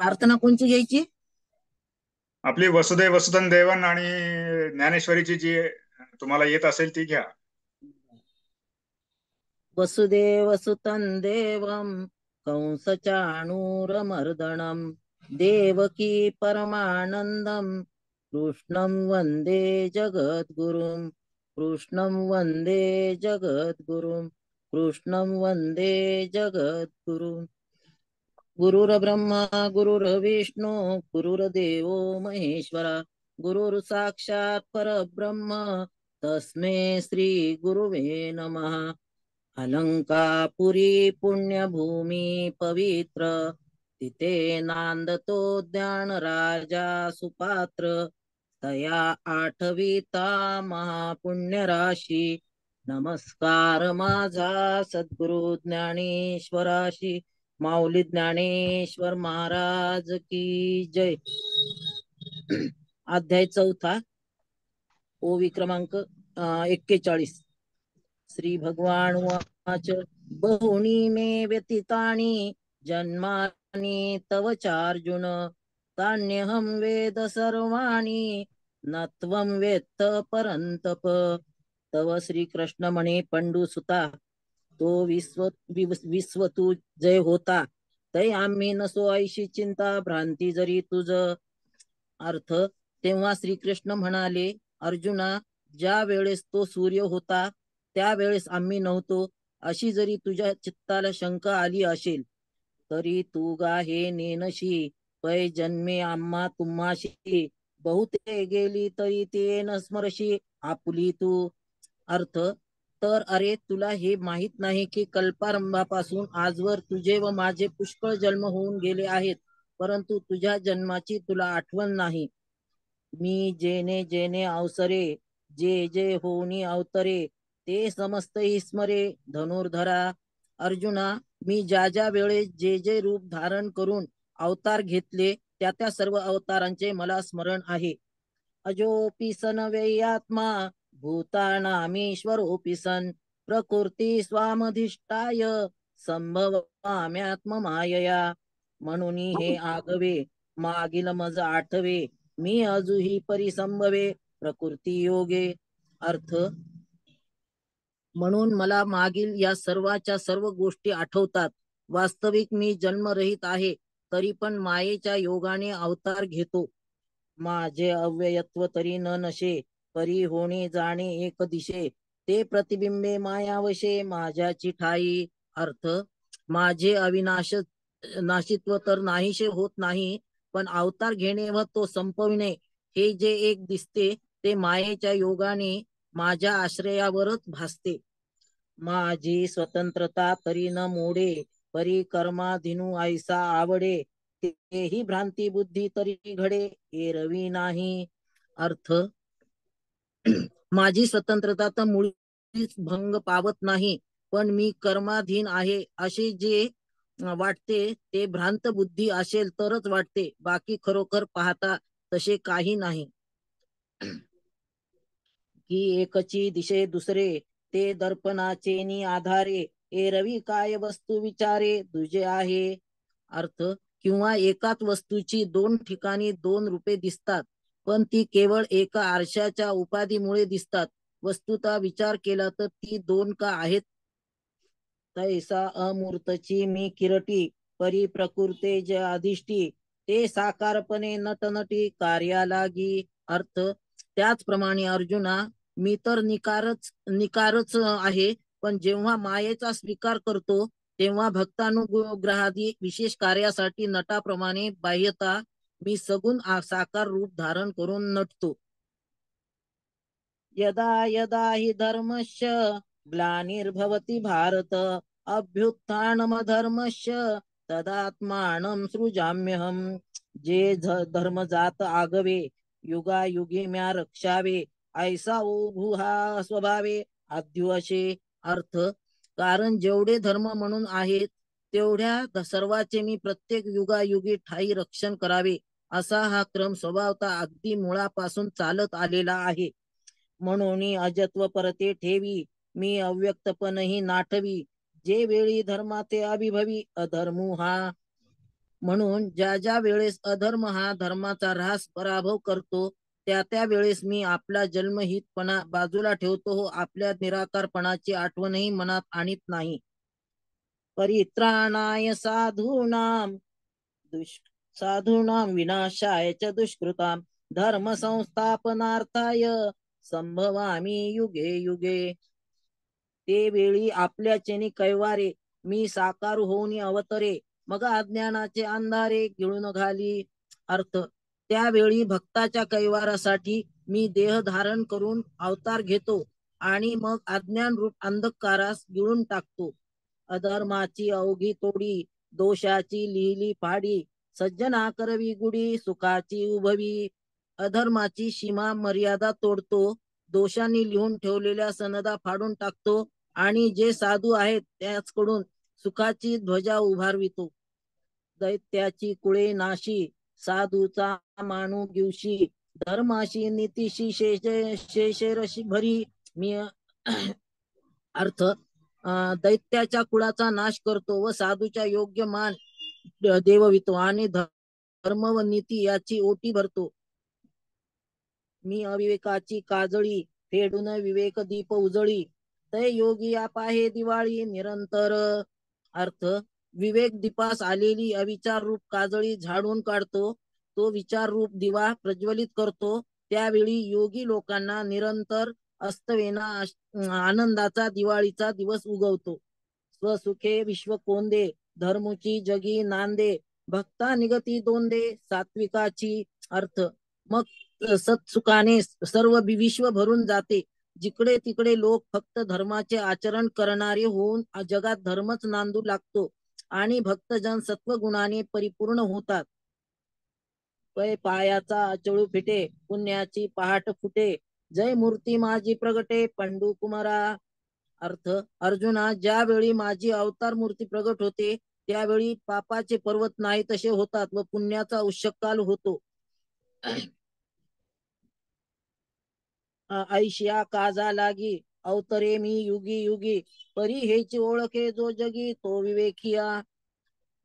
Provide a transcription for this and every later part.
प्रार्थना कोणची घ्यायची? आपली वसुदेव वसुधन देवन आणि ज्ञानेश्वरीची जी तुम्हाला येत असेल ती घ्या. वसुदेव सुतं देवं कंसचाणूरमर्दनं देवकी परमानन्दं कृष्णं वन्दे जगद्गुरुं कृष्णं वन्दे जगद्गुरुं कृष्णं वन्दे जगद्गुरुं। गुरुर्ब्रह्मा गुरुर्विष्णू गुरुर्देवो महेश्वरा गुरुर्साक्षात् परब्रह्म तस्मै श्री गुरुवे नमः। अलंकापुरी पुण्यभूमी पवित्र तिथे नांदतो ज्ञान राजा सुपात्र तया आठविता महापुण्य राशी नमस्कार माझा सद्गुरु ज्ञानेश्वराशी माऊली ज्ञानेश्वर महाराज की जय। अध्याय चौथा ओवी क्रमांक 41। श्री भगवान वाच बहुनी मे व्यतीतानि जन्मानि तव चार्जुन तान्यहं वेद सर्वाणि न त्वं वेत्त परन्तप। तव श्री कृष्ण म्हणे पंडुसुता तो विश्वतू जय होता तै आम्ही नसो ऐशी चिंता भ्रांती जरी तुझ। अर्थ तेव्हा श्रीकृष्ण म्हणाले अर्जुना ज्या वेळेस तो सूर्य होता त्यावेळेस आम्ही नव्हतो अशी जरी तुझ्या चित्ताला शंका आली असेल तरी तू गा हे नेनशी पै जन्मे आम्हा तुम्हाशी बहुते गेली तरी ते न स्मरशी आपुली तू। अर्थ तर अरे तुला हे माहित नाही की कल्पारंभापासून आजवर तुझे व माझे पुष्कळ जन्म होऊन गेले आहेत परंतु तुझ्या जन्माची तुला आठवण नाही। मी जेने जेने अवसरे जे जे होऊनी अवतरे ते समस्त स्मरे धनुर्धरा। अर्जुना मी ज्या ज्या वेळेस जे जे रूप धारण करून अवतार घेतले त्या त्या सर्व अवतारांचे मला स्मरण आहे। अजोपि सन व्ययात्मा भूतानामीश्वरोऽपि सन् प्रकृती स्वामधिष्ठाय संभवाम्यात्म मायया। म्हणून हे आगवे मागील मज आठवे मी अजुही परिसंभवे प्रकृती योगे। अर्थ म्हणून मला मागील या सर्वाच्या सर्व गोष्टी आठवतात। वास्तविक मी जन्मरहित आहे तरी पण मायेच्या योगाने अवतार घेतो। माझे अव्ययत्व तरी न नशे परी होणे जाणे एक दिशे ते प्रतिबिंबे मायावशे माझ्याची ठाई। अर्थ माझे अविनाश नाशित्व तर नाहीशे होत नाही पण अवतार घेणे व तो संपविणे हे जे एक दिसते ते मायेच्या योगाने माझ्या आश्रयावरच भासते। माझी स्वतंत्रता तरी न मोडे परी कर्माधिनू ऐसा आवडे तेही भ्रांती बुद्धी तरी घडे एरवी नाही। अर्थ माझी स्वतंत्रता तर मुळीच भंग पावत नाही पण मी कर्माधीन आहे असे जे वाटते ते भ्रांत बुद्धी असेल तरच वाटते बाकी खरोखर पाहता तसे काही नाही। की एकची दिशे दुसरे ते दर्पणाचे नि आधारे एरवी काय वस्तू विचारे दुजे आहे। अर्थ किंवा एकाच वस्तूची दोन ठिकाणी दोन रूपे दिसतात पण ती केवळ एका आरशाच्या उपाधीमुळे दिसतात वस्तुता विचार केला तर ती दोन का आहेत। तैसा अमूर्तची मी किरटी परी प्रकृते जे अधिष्ठी ते साकारपणे नटनटी कार्या लागी। अर्थ त्याचप्रमाणे अर्जुना मी तर निकारच आहे पण जेव्हा मायेचा स्वीकार करतो तेव्हा भक्तानुग्रहादी विशेष कार्यासाठी नटाप्रमाणे बाह्यता मी सगुण साकार रूप धारण करून नटतो। यदा यदा हि धर्मस्य ग्लानिर्भवति भारत अभ्युत्थानमधर्मस्य तदात्मानं सृजाम्यहम्। जे धर्म जात आगवे युगायुगी म्या रक्षावे ऐसा ओघुहा स्वभावे आद्युअशे। अर्थ कारण जेवढे धर्म म्हणून आहेत तेवढ्या सर्वाचे मी प्रत्येक युगायुगी ठाई रक्षण करावे असा हा क्रम स्वभावता अगदी मुळापासून चालत आलेला आहे। म्हणून अजत्व परते ठेवी मी अव्यक्तपणही नाठवी जे वेळी धर्माते अभिभवी अधर्मू हा। म्हणून ज्या ज्या वेळेस अधर्म हा धर्माचा ऱ्हास पराभव करतो त्या त्या वेळेस मी आपला जन्महितपणा बाजूला ठेवतो हो आपल्या निराकारपणाची आठवणही मनात आणत नाही. परित्राणाय साधूनाम साधूनां विनाशाय च दुष्कृतां धर्म संस्थापनार्थाय संभवामी युगे युगे. ते वेळी आपल्याचेनी कैवारे मी साकार होऊन अवतरे मग अज्ञानाचे अंधारे गिळून घाली. अर्थ त्यावेळी भक्ताच्या कैवारासाठी मी देह धारण करून अवतार घेतो आणि मग अज्ञान रूप अंधकारास गिळून टाकतो. अधर्माची अवघी तोडी दोषाची लिहिली फाडी सज्जना करवी गुढी सुखाची उभवी. अधर्माची सीमा मर्यादा तोडतो, दोषांनी लिहून ठेवलेल्या सनदा फाडून टाकतो आणि जे साधू आहेत त्याचकडून सुखाची ध्वजा उभारवितो. दैत्याची कुळे नाशी साधूचा मानू गिवशी धर्माशी नीतीशी शेषरशी भरी मी अर्थ दैत्याच्या कुळाचा नाश करतो व साधूच्या योग्य मान देववितो आणि धर्म व नीती याची ओटी भरतो. मी अविवेकाची काजळी फेडून विवेक दीप उजळी तय योगी पाहे दिवाळी निरंतर. अर्थ विवेक दीपास आलेली अविचार रूप काजळी झाडून काढतो, तो विचार रूप दिवा प्रज्वलित करतो. त्यावेळी योगी लोकांना निरंतर अस्तवेना आनंदाचा दिवाळीचा दिवस उगवतो. स्वसुखे विश्व कोंदे धर्मुची जगी नांदे भक्ता निगती दोंदे सात्विकाची. अर्थ मग सत्सुखाने सर्व विश्व भरून जाते. जिकडे तिकडे लोक फक्त धर्माचे आचरण करणारे होऊन जगात धर्मच नांदू लागतो आणि भक्तजन सत्वगुणाने परिपूर्ण होतात. पै पायाचा चळू फिटे पुण्याची पहाट फुटे जय मूर्ती माझी प्रगटे पंडू कुमारा. अर्थ अर्जुना ज्यावेळी माझी अवतार मूर्ती प्रगट होते त्यावेळी पापाचे पर्वत नाही तसे होतात व पुण्याचा उष्शकाल होतो. ऐशिया काजा लागी अवतरे मी युगी युगी परी हेची ओळखे जो जगी तो विवेकिया.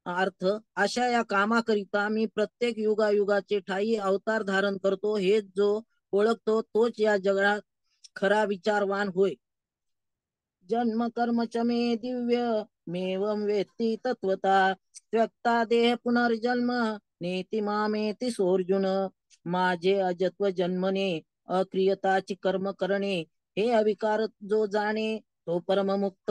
अर्थ अशा या कामाकरिता मी प्रत्येक युगायुगाचे ठाई अवतार धारण करतो. हेच जो ओळखतो तोच या जगात खरा विचारवान होय. जन्म कर्म च मे दिव्य मेवम वेत्ती तत्वता व्यक्ता देह पुनर्जन्म नेति मामेति सोर्जुन. माझे अजत्व जन्मने अक्रियताची कर्म करणे हे अविकार जो जाणे तो परममुक्त.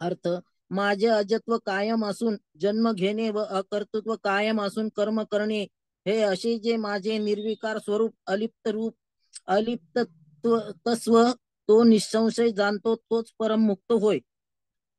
अर्थ माझे अजत्व कायम असून जन्म घेणे व अकर्तृत्व कायम असून कर्म करणे हे असे जे माझे निर्विकार स्वरूप अलिप्त रूप अलिप्त तत्व तो निसंशय जाणतो तोच परममुक्त होय.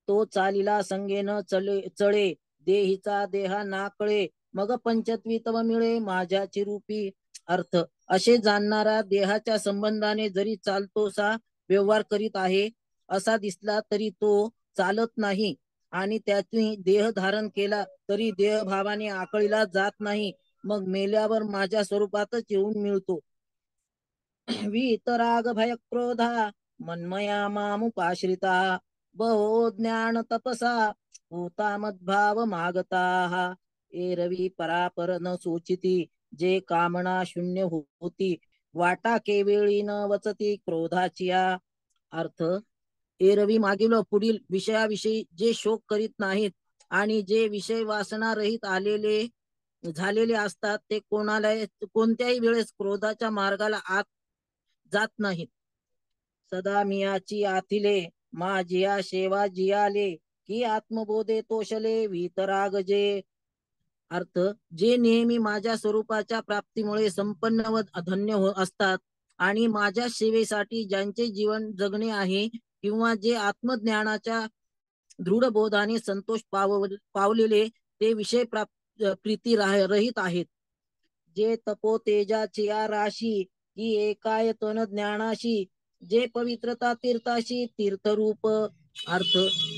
तो चालीला संगे न चळे देहीचा देहा ना कळे मग पंचत्वी तव मिळे माझ्याची रूपी. अर्थ असे जाणणारा देहाच्या संबंधाने जरी चालतोसा व्यवहार करीत आहे असा दिसला तरी तो चालत नाही आणि त्यातून देह धारण केला तरी देहभावाने आकळीला जात नाही. मग मेल्यावर माझ्या स्वरूपातच येऊन मिळतो. वीतराग भय क्रोधा मन्मया मामुपाश्रिता बहो ज्ञान तपसा होता मद्भाव मागता. एरवी परापर न सोचिती जे कामना शून्य होती वाटा केवेळी न वचती क्रोधाची. अर्थ एरवी मागील पुढील विषयाविषयी जे शोक करीत नाहीत आणि जे विषय वासना रहित आलेले झालेले असतात ते कोणत्याही वेळेस क्रोधाच्या मार्गाला आत जात नाहीत. सदा मियाची आथिले माझिया सेवा जियाले की आत्मबोधे तोषले वीतराग जे. अर्थ जे नेहमी माझ्या स्वरूपाच्या प्राप्तीमुळे संपन्न व धन्य असतात आणि माझ्या सेवेसाठी ज्यांचे जीवन जगणे आहे किंवा जे आत्मज्ञानाच्या दृढ बोधाने संतोष पावलेले ते विषय प्रीती रहित आहेत. जे तपो तेजाची राशी की एकायतन ज्ञानाशी जे पवित्रता तीर्थाशी तीर्थरूप. अर्थ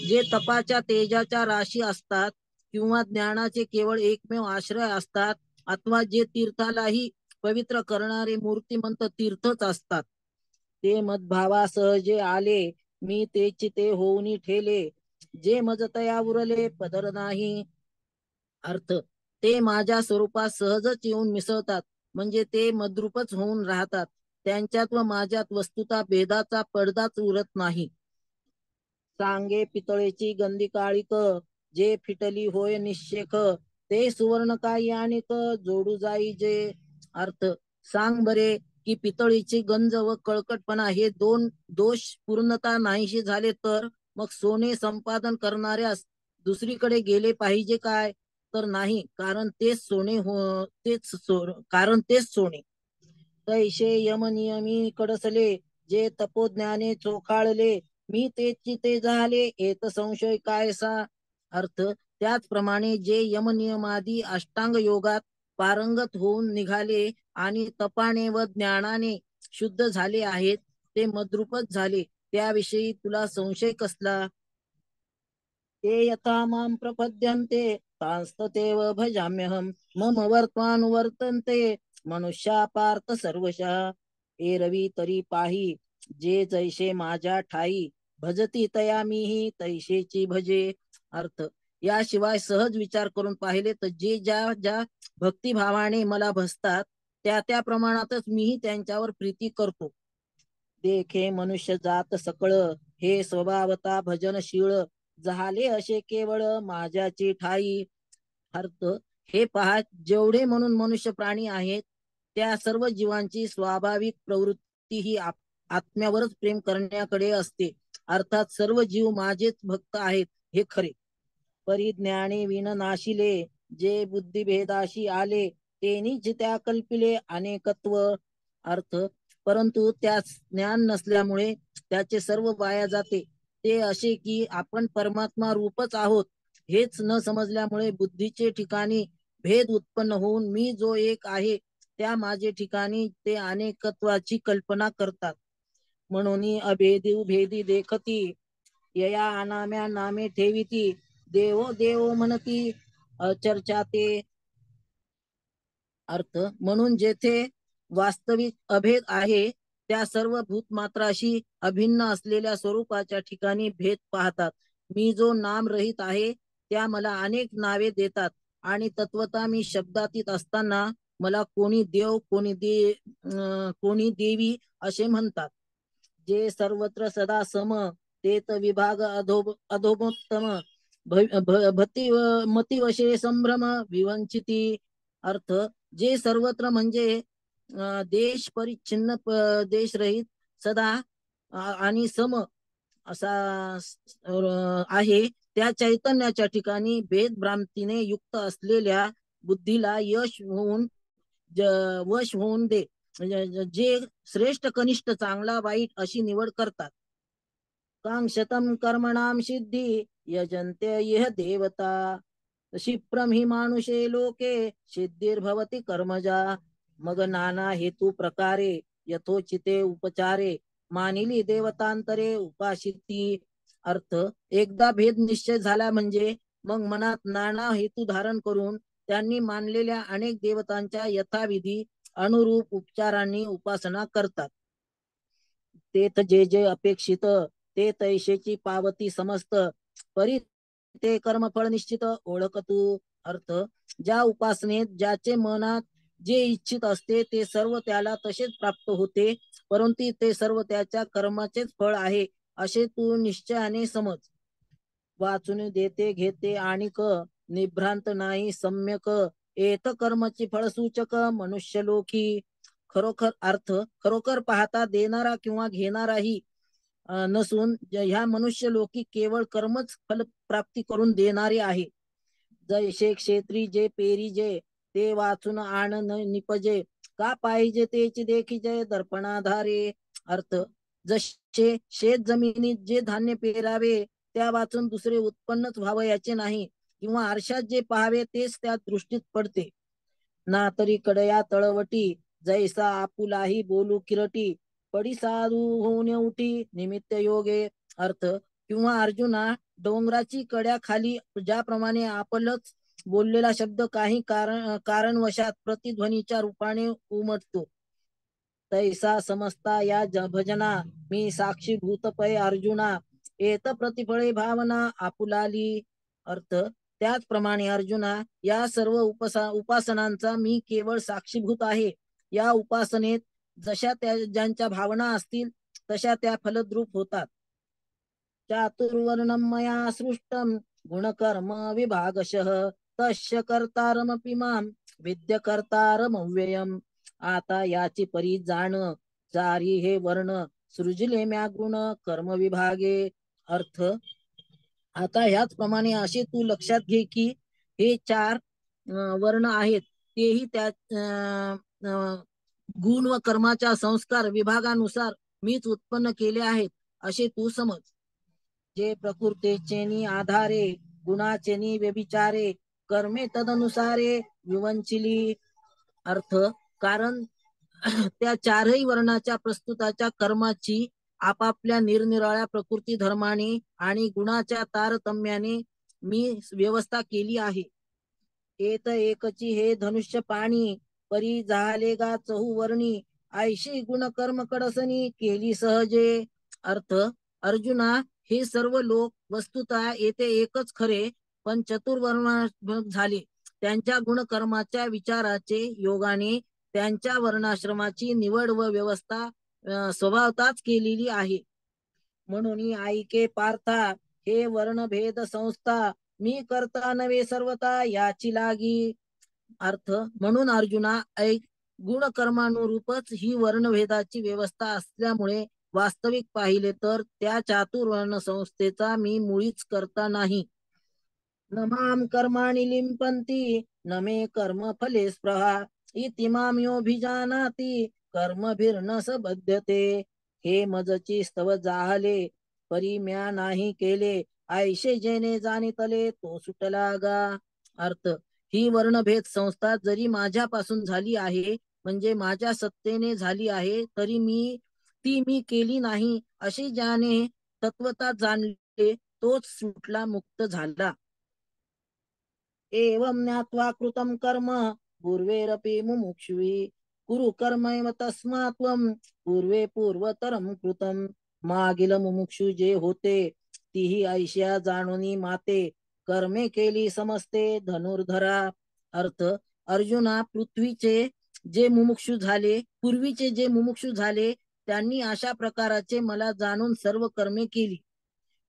जे तपाच्या तेजाच्या राशी असतात किंवा ज्ञानाचे केवळ एकमेव आश्रय असतात अथवा जे तीर्थालाही पवित्र करणारे मूर्तिमंत तीर्थच असतात. ते मद्भावासह जे आले मी तेची ते होऊनी ठेले जे मज तया उरले पदर नाही. अर्थ ते माझ्या स्वरूपात सहजच येऊन मिसळतात, म्हणजे ते मद्रूपच होऊन राहतात. त्यांच्यात व माझ्यात वस्तुता भेदाचा पडदाच उरत नाही. सांगे पितळेची गंधी काळीक, जे फिटली होय निश्चेख, ते सुवर्ण काही आणिक जोडू जाई जे. अर्थ सांग बरे की पितळीची गंज व कळकटपणा हे दोन दोष पूर्णता नाहीशी झाले तर मग सोने संपादन करणाऱ्यास दुसरीकडे गेले पाहिजे काय? तर नाही, कारण तेच सोने कारण तेच सोने. तैशे यमनियमी कडसले, जे तपोज्ञाने चोखाळले, मी तेची ते झाले येत संशय कायसा. अर्थ त्याचप्रमाणे जे यमनियमादी अष्टांग योगात पारंगत होऊन निघाले आणि तपाने व ज्ञानाने शुद्ध झाले आहेत, ते मद्रूपच झाले, त्याविषयी तुला संशय कसला? ते यथा मां प्रपद्यन्ते तांस्ततेव भजाम्यहम, मम वर्त्मानुवर्तन्ते मनुष्या पार्थ सर्वशः. एरवी तरी पाही, जे जैसे माझ्या ठाई, भजती तया मीही तैसेची भजे. अर्थ याशिवाय सहज विचार करून पाहिले तर जे ज्या ज्या भक्तिभावाने मला भजतात त्या त्या प्रमाणातच मीही त्यांच्यावर प्रीती करतो. देखे मनुष्य जात सकळ, हे स्वभावता भजनशीळ, झाले असे केवळ माझ्याची ठाई. अर्थ हे पहा, जेवढे म्हणून मनुष्य प्राणी आहेत त्या सर्व जीवांची स्वाभाविक प्रवृत्ती ही आत्म्यावरच प्रेम करण्याकडे असते. अर्थात सर्व जीव माझेच भक्त आहेत हे खरे. परिज्ञाने विन नाशिले, जे बुद्धिभेदाशी आले, तेनीच त्या कल्पिले अनेकत्व. अर्थ परंतु त्या ज्ञान नसल्यामुळे त्याचे सर्व वाया जाते. ते असे की आपण परमात्मा रूपच आहोत हेच न समजल्यामुळे बुद्धीचे ठिकाणी भेद उत्पन्न होऊन मी जो एक आहे त्या माझे ठिकाणी ते अनेकत्वाची कल्पना करतात. म्हणून अभेदी भेदी देखती, यया अनाम्या नामे ठेविती, देवो देवो म्हणती चर्चा ते. अर्थ म्हणून जेथे वास्तविक अभेद आहे त्या सर्व भूतमात्राशी अभिन्न असलेल्या स्वरूपाच्या ठिकाणी भेद पाहतात. मी जो नाम रहित आहे त्या मला अनेक नावे देतात आणि तत्वता मी शब्दातीत असताना मला कोणी देव कोणी देवी असे म्हणतात. जे सर्वत्र सदा सम, तेत विभाग अधोमोत्तम, भती मतिवशे संभ्रम विवंचिती. अर्थ जे सर्वत्र म्हणजे देश परिच्छिन्न देश रहित सदा आणि सम असा आहे त्या चैतन्याच्या ठिकाणी भेद भ्रांतीने युक्त असलेल्या बुद्धीला वश होऊन दे. जे श्रेष्ठ कनिष्ठ चांगला वाईट अशी निवड करतात. कांक्षतम कर्मणाम सिद्धी, यजन्ते यह देवता, क्षिप्रम हि मानुषे लोके सिद्धिर्भवती कर्मजा. मग नाना हेतू प्रकारे यथोचिते उपचारे, मानिली देवतांतरे उपाशिती. अर्थ एकदा भेद निश्चय झाला म्हणजे मग मनात नाना हेतू धारण करून त्यांनी मानलेल्या अनेक देवतांच्या यथाविधी अनुरूप उपचारांनी उपासना करतात. तेथ जे जे अपेक्षित ते तैशेची पावती समस्त, परी ते कर्मफळ निश्चित ओळख तू. अर्थ ज्या उपासनेत ज्याचे मनात जे इच्छित असते ते सर्व त्याला तसेच प्राप्त होते, परंतु ते सर्व त्याच्या कर्माचेच फळ आहे असे तू निश्चयाने समज. वाचून देते घेते आणिक, निभ्रांत नाही सम्यक, एत कर्मची फळसूचक मनुष्य लोकी. खरोखर अर्थ खरोखर पाहता देणारा किंवा घेणाराही नसून ह्या मनुष्य लोकी केवळ कर्मच फल प्राप्ती करून देणारे आहे. जैसे क्षेत्री जे पेरीजे, ते वाचून आण निपजे, का पाहिजे तेची देखीजे दर्पणाधारे. अर्थ जसे शेत जमिनीत जे धान्य पेरावे त्या वाचून दुसरे उत्पन्नच व्हावं याचे नाही, किंवा आरशात जे पाहावे तेच त्या दृष्टीत पडते. ना तरी कडया तळवटी, जैसा आपुलाही बोलू किरटी, पडी साधू होऊन उठी निमित्त योगे. अर्थ किंवा अर्जुना, डोंगराची कड्या खाली ज्याप्रमाणे आपलच बोललेला शब्द काही कारणवशात प्रतिध्वनीच्या रूपाने उमटतो, तैसा समजता या भजना, मी साक्षीभूत पै अर्जुना, येत प्रतिफळे भावना आपुलाली. अर्थ त्याचप्रमाणे अर्जुना, या सर्व उपासनांचा मी केवळ साक्षीभूत आहे. या उपासनेत जशा त्या ज्यांच्या भावना असतील तशा त्या फलद्रूप होतात. चातुर्वर्णम मया सृष्टम गुणकर्म विभागशः तस्य कर्तारमपि मां विद्य कर्तारमव्ययम्. आता याची परी जाण, चारी हे वर्ण सृजले म्या गुण कर्म विभागे. अर्थ, आता ह्याचप्रमाणे असे तू लक्षात घे की हे चार वर्ण आहेत, तेही त्या गुण व कर्माच्या संस्कार विभागानुसार मीच उत्पन्न केले आहेत असे तू समज. जे प्रकृतीचे आधारे गुणाचे व्यभिचारे कर्मे तदनुसारे विवंचिली. अर्थ, कारण त्या चारही वर्णाच्या प्रस्तुताच्या कर्माची आपापल्या निरनिराळ्या प्रकृती धर्माने आणि गुणाच्या तारतम्याने मी व्यवस्था केली आहे. एत एकची हे धनुष्य पाणी परी झाले गा चहुवर्णी ऐशी गुण कर्म कडसनी केली सहजे. अर्थ, अर्जुना, हे सर्व लोक वस्तुतः येथे एकच खरे, पण चतुर्वर्ण झाले. त्यांच्या गुणकर्माच्या विचाराचे योगाने त्यांच्या वर्णाश्रमाची निवड व व्यवस्था स्वभावताच केलेली आहे. म्हणून ऐके पार्था, हे वर्णभेद संस्था मी करता नव्हे सर्वता याची लागी. अर्थ, म्हणून अर्जुना ऐक, गुणकर्मानुरूपच ही वर्णभेदाची व्यवस्था असल्यामुळे वास्तविक पाहिले तर त्या चातुर्वर्ण संस्थेचा मी मुळीच करता नाही. न माम कर्माणि लिंपंती न मे कर्म फले स्पृहा इति माम योभिजानाति कर्मभिर्न स बध्यते. हे मजची स्तव जाहले परी म्या नाही केले ऐशे जेने जाणितले तो सुटला गा. अर्थ, ही वर्णभेद संस्था जरी माझ्यापासून झाली आहे, म्हणजे माझ्या सत्तेने झाली आहे, तरी मी केली नाही अशी ज्याने तत्वता जाणले तोच सुटला, मुक्त झाला. एवं ज्ञात्वा कृतं कर्म पूर्वेरपि मुमुक्षुवी कुरु कर्मैव तस्मात् त्वं पूर्वे पूर्वतरं कृतं. मागील मुमुक्षु जे होते तीही ऐश्या जाणुनी माते कर्मे केली समजते धनुर्धरा. अर्थ, अर्जुना, पृथ्वीचे जे मुमुक्षु झाले, पूर्वीचे जे मुमुक्षु झाले, त्यांनी अशा प्रकाराचे मला जाणून सर्व कर्मे केली.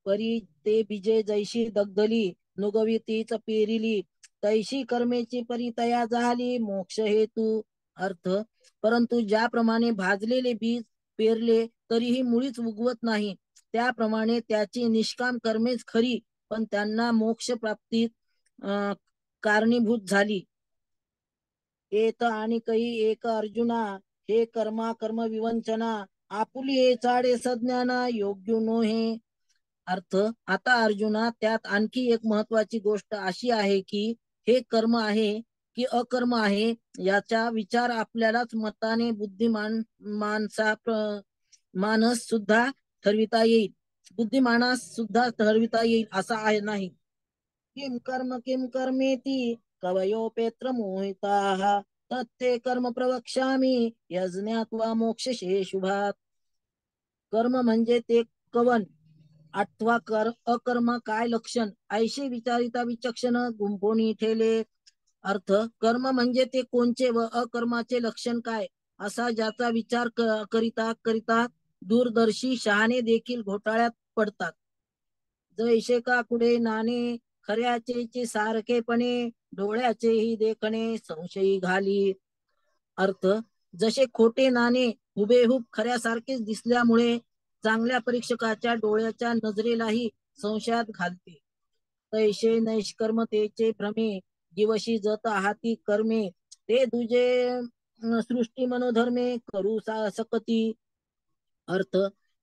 परी ते बीजे जैशी दग्धली नुगवी तीच पेरिली तैशी कर्मेची परी तया झाली मोक्ष हेतू. अर्थ, परंतु ज्याप्रमाणे भाजलेले बीज पेरले तरीही मुळीच उगवत नाही, त्याप्रमाणे त्याची निष्काम कर्मेच खरी, पण त्यांना मोक्ष प्राप्तीत कारणीभूत झाली. एत आणि काही एक अर्जुना, हे कर्मा कर्म विवंचना आपुली चाडे सज्ञाना योग्य नोहे. अर्थ, आता अर्जुना, त्यात आणखी एक महत्वाची गोष्ट अशी आहे की हे कर्म आहे की अकर्म आहे याचा विचार आपल्यालाच मताने बुद्धिमान मानस सुद्धा ठरविता येईल, बुद्धिमानास सुद्धा ठरविता येईल असा आहे नाही. किम कर्मेती कवयोपेत्र मोहिताः तत्ते कर्म प्रवक्ष्यामि यज्ञात्वा मोक्षे शुभात. कर्म म्हणजे ते कवन अथवा अकर्म काय लक्षण ऐशी विचारिता विचक्षण गुंफोनी ठेले. अर्थ, कर्म म्हणजे ते कोणचे व अकर्माचे लक्षण काय असा ज्याचा विचार करिता करिता दूरदर्शी शहाणे देखील घोटाळ्यात पडतात. जैसे का कुडे नाणे खऱ्याचे सारखेपणे डोळ्याचेही देखणे संशयी घाली. अर्थ, जसे खोटे नाणे हुबेहूब खऱ्यासारखेच दिसल्यामुळे चांगल्या परीक्षकाच्या डोळ्याच्या नजरेलाही संशयात घालते, तैसे नैष्कर्मतेचे भ्रमे दिवशी जत हाती कर्मे ते दुजे सृष्टी मनोधर्मे करू सकती. अर्थ,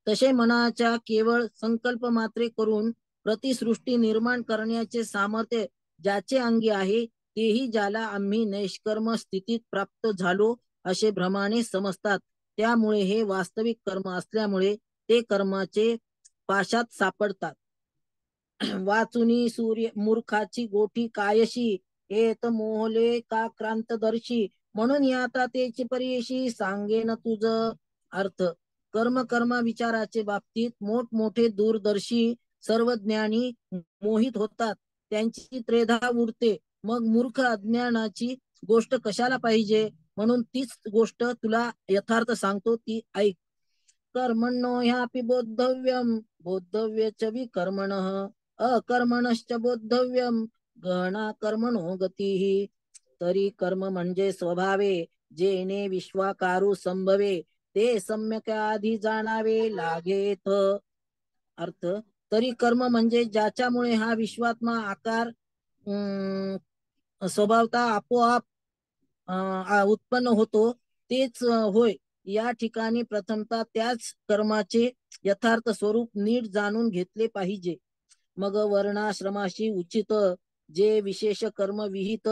तसे मनाच्या केवळ संकल्प मात्रे करून प्रतिसृष्टी निर्माण करण्याचे सामर्थ्य ज्याचे अंगी आहे, तेही ज्याला आम्ही नैष्कर्म स्थितीत प्राप्त झालो असे भ्रमाने समजतात. त्यामुळे हे वास्तविक कर्म असल्यामुळे ते कर्माचे पाशात सापडतात. वाचुनी सूर्य मूर्खाची गोठी कायशी येत मोहले का क्रांतदर्शी म्हणून आता त्याची परियशी सांगेन तुझ. अर्थ, कर्मा विचाराचे बाबतीत मोठमोठे दूरदर्शी सर्वज्ञानी मोहित होतात, त्यांची त्रेधा उरते. मग मूर्ख अज्ञानाची गोष्ट कशाला पाहिजे. म्हणून तीच गोष्ट तुला यथार्थ सांगतो, ती ऐक. कर्मणो ह्यापि बोद्धव्यम बोद्धव्य च विकर्मणः अकर्मणश्च बोद्धव्यम गहना कर्मणो गतिः. तरी कर्म म्हणजे स्वभावे जेणे विश्वाकारू संभवे ते सम्यक आधी जाणावे लागेत. अर्थ, तरी कर्म म्हणजे ज्याच्यामुळे हा विश्वात्मा आकार स्वभावता आपोआप उत्पन्न होतो तेच होय. या ठिकाणी प्रथमतः त्याच कर्माचे यथार्थ स्वरूप नीट जाणून घेतले पाहिजे. मग वर्णाश्रमाशी उचित जे विशेष कर्म विहित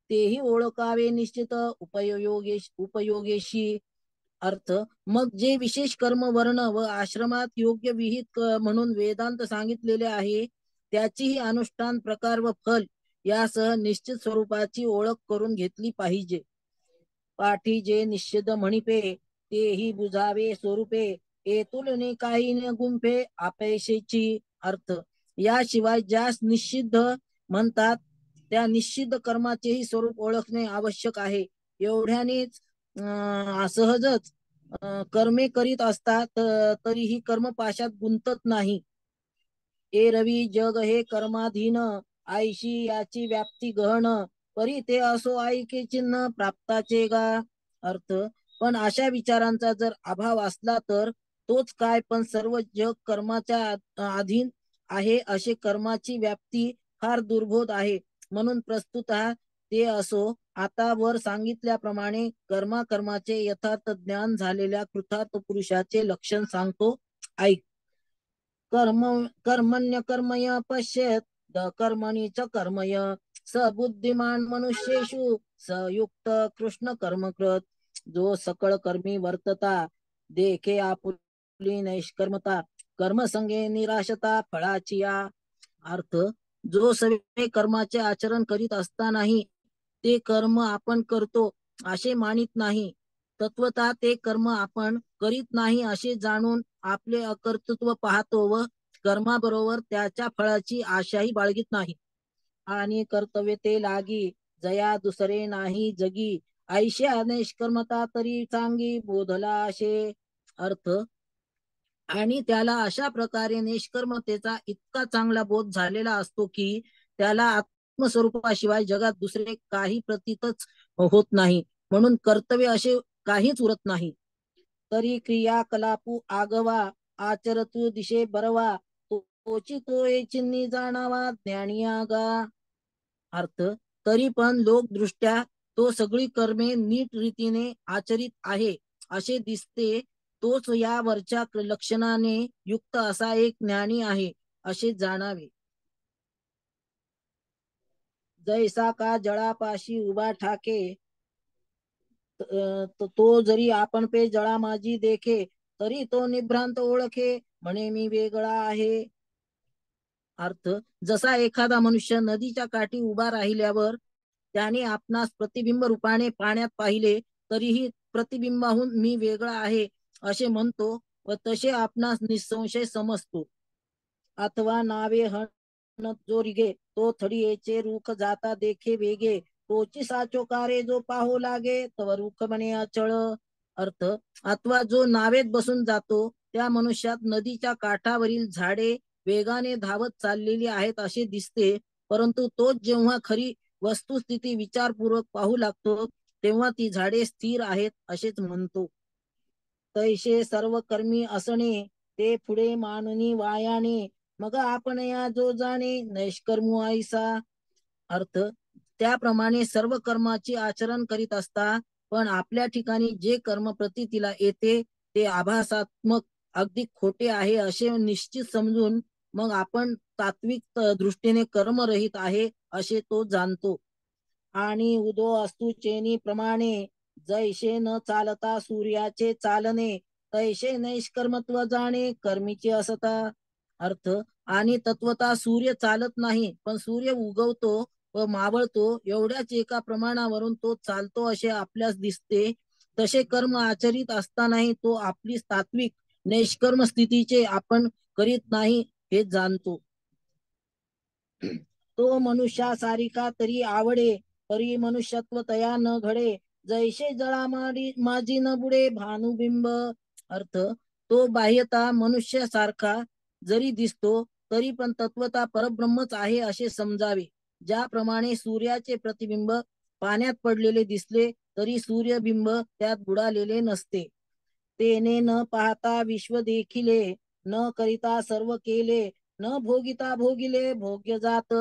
तेही ओळखावे निश्चित उपयोगेशी. अर्थ, मग जे विशेष कर्म वर्ण व आश्रमात योग्य विहित म्हणून वेदांत सांगितलेले आहे त्याचीही अनुष्ठान प्रकार व फल यासह निश्चित स्वरूपाची ओळख करून घेतली पाहिजे. पाठी जे निश्चित म्हणिपे तेही बुजावे स्वरूपे एतुलने काही न गुंफे अपयशेची. अर्थ, याशिवाय ज्यास निषिद्ध म्हणतात त्या निषिद्ध कर्माचेही स्वरूप ओळखणे आवश्यक आहे. एवढ्यानेच सहजच कर्मे करीत असतात तरीही कर्मपाशात गुंतत नाही. ए रवी जग हे कर्माधीन आईशी याची व्याप्ती गहन परी ते असो ऐके चिन्ह प्राप्ताचे गा. अर्थ, पण अशा विचारांचा जर अभाव असला तर तोच काय, पण सर्व जग कर्माच्या अधीन आहे असे कर्माची व्याप्ती फार दुर्बोध आहे. म्हणून प्रस्तुत ते असो. आता वर सांगितल्याप्रमाणे कर्माचे यथार्थ ज्ञान झालेल्या कृतार्थ पुरुषाचे लक्षण सांगतो, ऐक. कर्मण्य कर्मय पश्येत कर्मणी च कर्मय स बुद्धिमान मनुष्येषु स युक्त कृष्ण कर्मकृत. जो सकळ कर्मी वर्तता देखे आपुली नैष्कर्मता कर्मसंगे निराशता फळाची या. अर्थ, जो सगळे कर्माचे आचरण करीत असतानाही ते कर्म आपण करतो असे मानित नाही, तत्वतः ते कर्म आपण करीत नाही असे जाणून आपले अकर्तृत्व पाहतो व कर्माबरोबर त्याच्या फळाची आशाही बाळगीत नाही. आणि कर्तव्य ते लागी जया दुसरे नाही जगी ऐशा निष्कर्मता तरी चांगी बोधला असे. अर्थ, आणि त्याला अशा प्रकारे निष्कर्मतेचा इतका चांगला बोध झालेला असतो की त्याला आत्मस्वरूपाशिवाय जगात दुसरे काही प्रतीतच होत नाही. म्हणून कर्तव्य असे काहीच उरत नाही. तरी क्रियाकलापू आगवा आचरतू दिशे बरवा तोची तो चिन्नी जाणावा ज्ञानी आगा. अर्थ, तरी पण लोकदृष्ट्या तो सगळी कर्मे नीट रीतीने आचरित आहे असे दिसते, तोच या वरच्या लक्षणाने युक्त असा एक ज्ञानी आहे असे जाणावे. जैसा का जळापाशी उभा ठाके तो जरी आपण पे जळा माझी देखे तरी तो निभ्रांत ओळखे म्हणे मी वेगळा आहे. अर्थ, जसा एखादा मनुष्य नदीच्या काठी उभा राहिल्यावर त्याने आपणास प्रतिबिंब रूपाने पाण्यात पाहिले तरीही प्रतिबिंबाहून मी वेगळा आहे असे म्हणतो व तसे आपणास निसंशय समजतो. अथवा नावे हन जो रिगे तो थडीयेचे रूख जाता देखे वेगे तोची साचो कारे जो पाहू लागे तव रूख म्हणे अचळ. अर्थ, अथवा जो नावेत बसून जातो त्या मनुष्यात नदीच्या काठावरील झाडे वेगाने धावत चाललेली आहेत असे दिसते, परंतु तोच जेव्हा खरी वस्तुस्थिती विचारपूर्वक पाहू लागतो तेव्हा ती झाडे स्थिर आहेत असेच म्हणतो. तैसे सर्व कर्मी असणे ते पुढे माननी वायाने मग आपण या जो जाणे नैष्कर्मू ऐसा. अर्थ, त्याप्रमाणे सर्व कर्माचे आचरण करीत असता पण आपल्या ठिकाणी जे कर्म प्रतीतीला येते ते आभासात्मक अगदी खोटे आहे असे निश्चित समजून मग आपण तात्विक दृष्टीने कर्मरहित आहे असे तो जाणतो. आणि उदो असतु चेनी प्रमाणे जैसे न चालता सूर्याचे चालणे तैसे नैष्कर्मत्व जाणे कर्मीचे असता. अर्थ, आणि तत्वता सूर्य चालत नाही पण सूर्य उगवतो व मावळतो एवढ्याच एका प्रमाणावरून तो चालतो असे आपल्यास दिसते, तसे कर्म आचरित असतानाही तो आपली तात्विक नैष्कर्म स्थितीचे आपण करीत नाही हे जाणतो. तो मनुष्यासारिका तरी आवडे, परी मनुष्यत्व तया न घडे, जैसे जळा माझी न बुडे भानुबिंब. अर्थ, तो बाह्यता मनुष्यासारखा जरी दिसतो तरी पण तत्वता परब्रह्मच आहे असे समजावे. ज्याप्रमाणे सूर्याचे प्रतिबिंब पाण्यात पडलेले दिसले तरी सूर्यबिंब त्यात बुडालेले नसते. तेने न पाहता विश्व देखिले, न करिता सर्व केले, न भोगिता भोगिले भोग्य जात.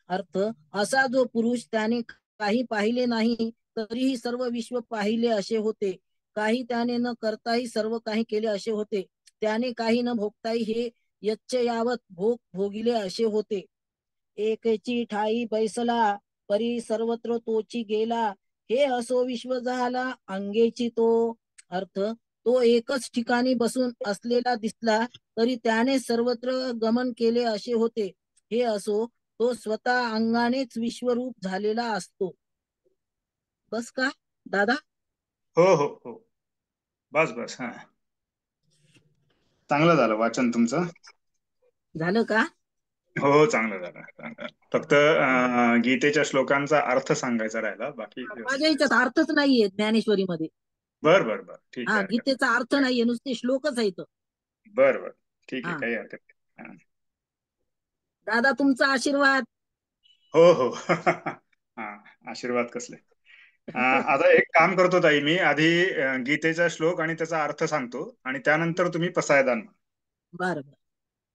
अर्थ, असा जो पुरुष त्याने काही पाहिले नाही तरीही सर्व विश्व पाहिले असे होते, काही त्याने न करताही सर्व काही केले असे होते, त्याने काही न भोगताही हे यच्च यावत भोग भोगिले असे होते. एकेची ठाई बैसला, परी सर्वत्र तोची गेला, हे असो विश्व झाला अंगेची तो. अर्थ, तो एकच ठिकाणी बसून असलेला दिसला तरी त्याने सर्वत्र गमन केले असे होते, हे असो तो स्वतः अंगानेच विश्वरूप झालेला असतो. बस का दादा? हो हो हो, बस बस. हा, चांगलं झालं वाचन तुमचं. झालं का? हो हो, चांगलं झालं, चांगलं झालं. फक्त गीतेच्या श्लोकांचा अर्थ सांगायचा राहिला, बाकी माझ्या व्यवस्थित आहे. याच्यात अर्थच नाहीये ज्ञानेश्वरी मध्ये. बर बर बर, ठीक हा, आहे, हरकत गीतेचा अर्थ नाहीये, नुसते श्लोकच आहेत. नाही. बर बर, ठीक आहे, हा काही हरकत नाही. हा. दादा, तुमचा आशीर्वाद. हो हो. हा, आशीर्वाद कसले. आता एक काम करतो ताई, मी आधी गीतेचा श्लोक आणि त्याचा अर्थ सांगतो आणि त्यानंतर तुम्ही पसायदान. बर बर.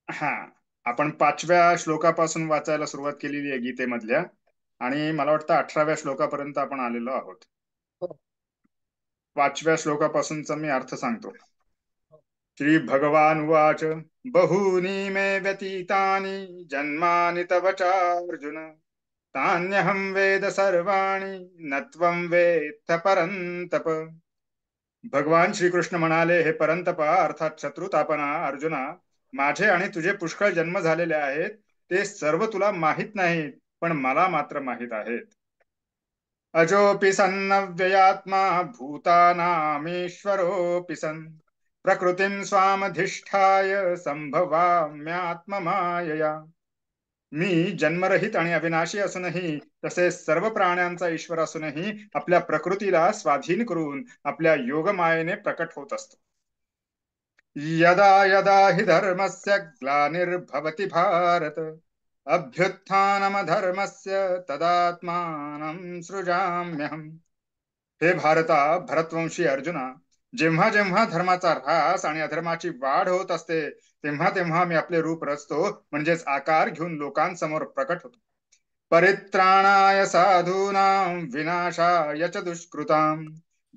हा, आपण 5व्या श्लोकापासून वाचायला सुरुवात केलेली आहे गीतेमधल्या, आणि मला वाटतं 18व्या श्लोकापर्यंत आपण आलेलो आहोत. हो 5व्या श्लोकापासूनचा मी अर्थ सांगतो. हो. श्री भगवान उवाच, बहूनि मे व्यतीतानि जन्मानि तव चार्जुन, तान्यहं वेद सर्वाणि न त्वं वेत्थ परन्तप. भगवान श्रीकृष्ण म्हणाले, हे परंतपा अर्थात शत्रुतापना अर्जुना, माझे आणि तुझे पुष्कळ जन्म झालेले आहेत, ते सर्व तुला माहित नाहीत, पण मला मात्र माहित आहेत. अजोपि सन्नव्ययात्मा भूतानामीश्वरोऽपि सन्, प्रकृतिं स्वामधिष्ठाय संभवाम्यात्ममायया. मी जन्मरहित आणि अविनाशी असूनही, तसेच सर्व प्राण्यांचा ईश्वर असूनही आपल्या प्रकृतीला स्वाधीन करून आपल्या योगमायेने प्रकट होत असतो. यदा यदा हि धर्मस्य ग्लानिर्भवति भारत, अभ्युत्थानमधर्मस्य तदात्मानं सृजाम्यहम्. हे भारता, भरतवंशी अर्जुना, जेव्हा जेव्हा धर्माचा ऱ्हास आणि अधर्माची वाढ होत असते, तेव्हा तेव्हा मी आपले रूप रचतो, म्हणजेच आकार घेऊन लोकांसमोर प्रकट होतो. परित्राणाय साधूनां विनाशाय च दुष्कृतां,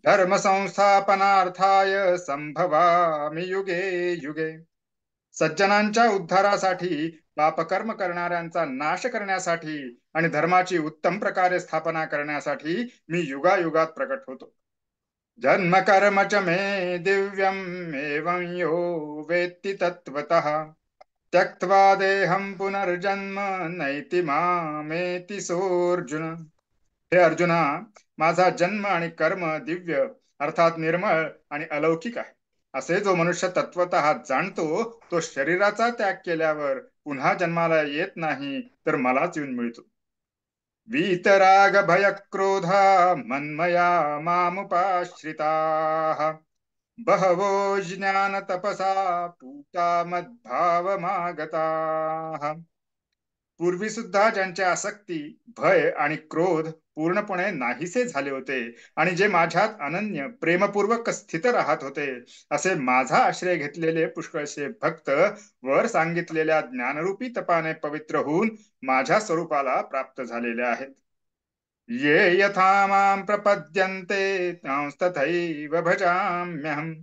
धर्म संस्थापनार्थाय संभवामि युगे युगे. सज्जनांच्या उद्धारासाठी, पापकर्म करणाऱ्यांचा नाश करण्यासाठी आणि धर्माची उत्तम प्रकारे स्थापना करण्यासाठी मी युगायुगात प्रकट होतो. जन्म कर्म च मे दिव्यम एवं यो वेत्ति तत्वतः, त्यक्त्वा देहं पुनर्जन्म नैति मामेति सोऽर्जुन. हे अर्जुना, माझा जन्म आणि कर्म दिव्य अर्थात निर्मळ आणि अलौकिक आहे. असे जो मनुष्य तत्वतः जाणतो, तो शरीराचा त्याग केल्यावर पुन्हा जन्माला येत नाही, तर मलाच येऊन मिळतो. वीतराग भय क्रोधा मन्मया मामुपाश्रिताः, बहवो ज्ञान तपसा पूता मद्भावमागताः. पूर्वी सुद्धा ज्यांचे आसक्ती, भय आणि क्रोध पूर्णपणे नाहीसे झाले होते आणि जे माझ्यात अनन्य प्रेमपूर्वक स्थित राहत होते, असे माझा आश्रय घेतलेले पुष्कळसे भक्त वर सांगितलेल्या ज्ञानरूपी तपाने पवित्र होऊन माझ्या स्वरूपाला प्राप्त झालेले आहेत. ये यथा मां प्रपद्यन्ते तथैव भजाम्यहम्,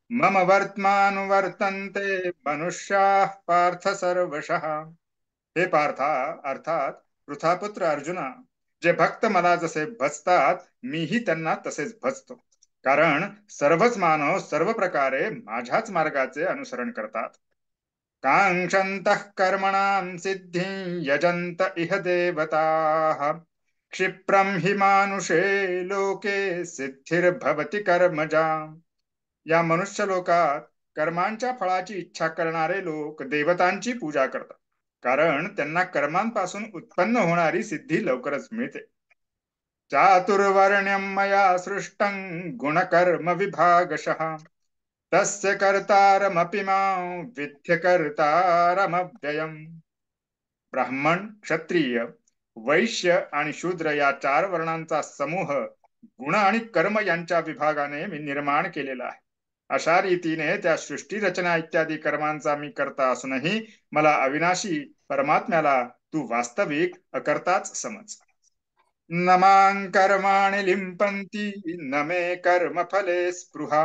मम वर्त्मानुवर्तन्ते मनुष्याः पार्थ सर्वशः. हे पार्था, अर्थात पृथापुत्र अर्जुना, जे भक्त मला जसे भजतात, मीही त्यांना तसेच भजतो. कारण सर्वच मानव सर्व प्रकारे माझ्याच मार्गाचे अनुसरण करतात. कांक्षन्तः कर्मणां सिद्धिं यजन्त इह देवताः, क्षिप्रं हि मानुषे लोके सिद्धिर्भवति कर्मजा. या मनुष्य लोकात कर्मांच्या फळाची इच्छा करणारे लोक देवतांची पूजा करतात, कारण त्यांना कर्मांपासून उत्पन्न होणारी सिद्धी लवकरच मिळते. चातुर्वर्ण्यं मया सृष्टं गुणकर्म विभागशः तस्य कर्तारमपि मां विद्य कर्तारमव्ययम्. ब्राह्मण, क्षत्रिय, वैश्य आणि शूद्र या 4 वर्णांचा समूह गुण आणि कर्म यांच्या विभागाने मी निर्माण केलेला आहे. अशा रीतीने त्या सृष्टी रचना इत्यादी कर्मांचा मी करता असूनही मला अविनाशी परमात्म्याला तू वास्तविक अकर्ताच समज. न मां कर्माणि लिम्पन्ति न मे कर्मफले स्पृहा